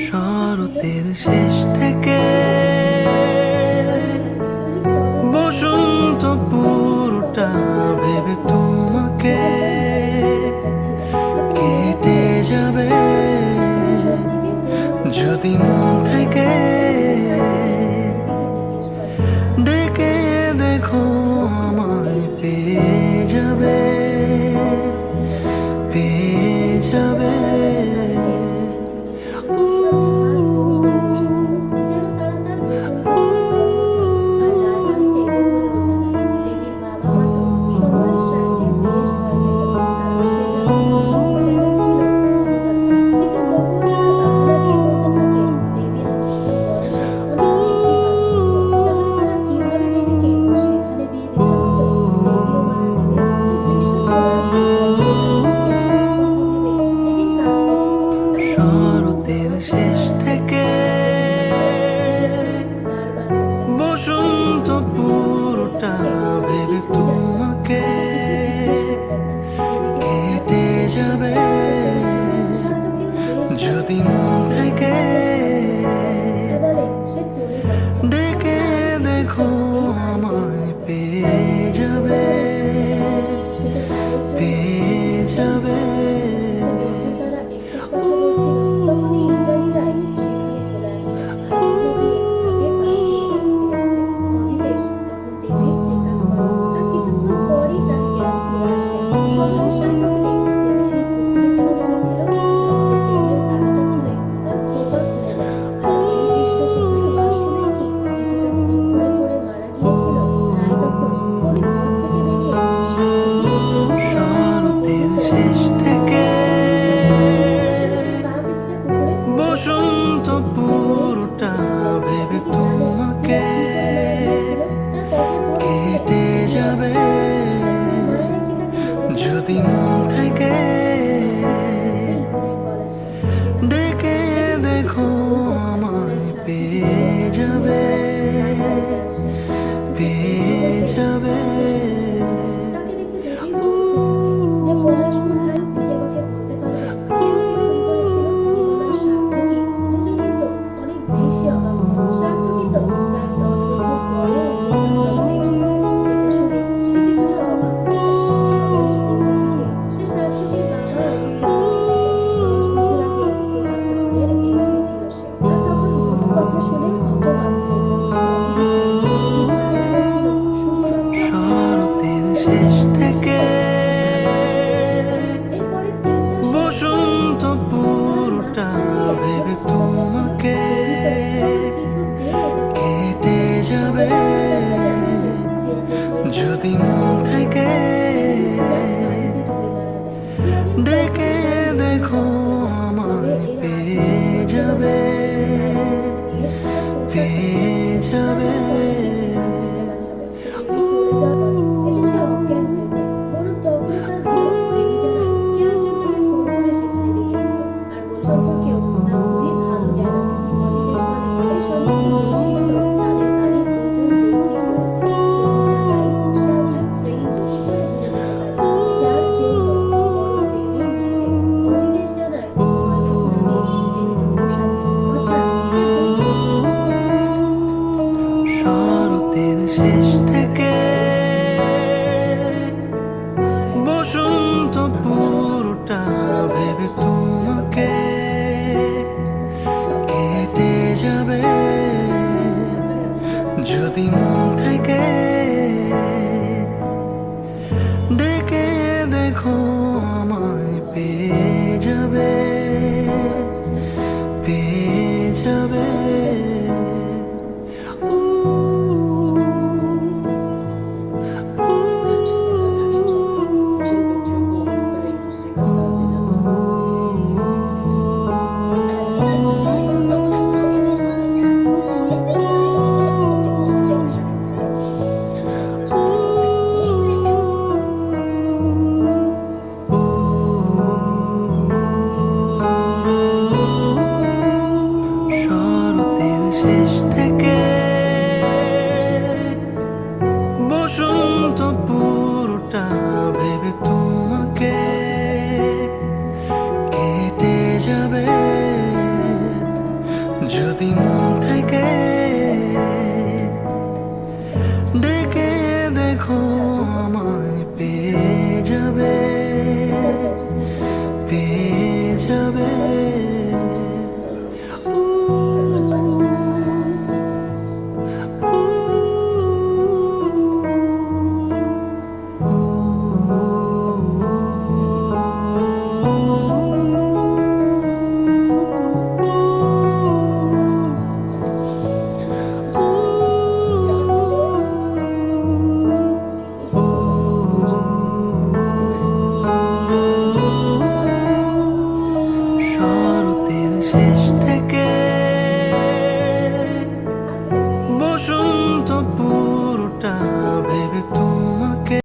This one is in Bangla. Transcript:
শরতের শেষ থেকে বসন্ত পুরোটা ভেবে তোমাকে কেটে যাবে যদি মন থেকে ডেকে দেখো আমায় পেয়ে যাবে পেয়ে যাবে। শরতের শেষ থেকে বসন্ত পুরোটা ভেবে তোমাকে কেটে যাবে যদি মন থেকে ডেকে দেখো আমায় পেয়ে যাবে পেয়ে যাবে। শরতের শেষ থেকে বসন্ত পুরোটা ভেবে তোমাকে কেটে যাবে যদি মন থেকে ডেকে দেখো আমায় পেয়ে যাবে পেয়ে যাবে। শরতের শেষ থেকে বসন্ত পুরোটা ভেবে তোমাকে কেটে যাবে যদি মন থেকে ডেকে দেখো আমায় পেয়ে যাবে পেয়ে যাবে। শরতের শেষ থেকে বসন্ত পুরোটা ভেবে তোমাকে কেটে যাবে যদি মন থেকে ডেকে দেখো আমায় পেয়ে যাবে পেয়ে যাবে। যদি মন থেকে ডেকে দেখো আমায় পেয়ে যাবে, পেয়ে যাবে।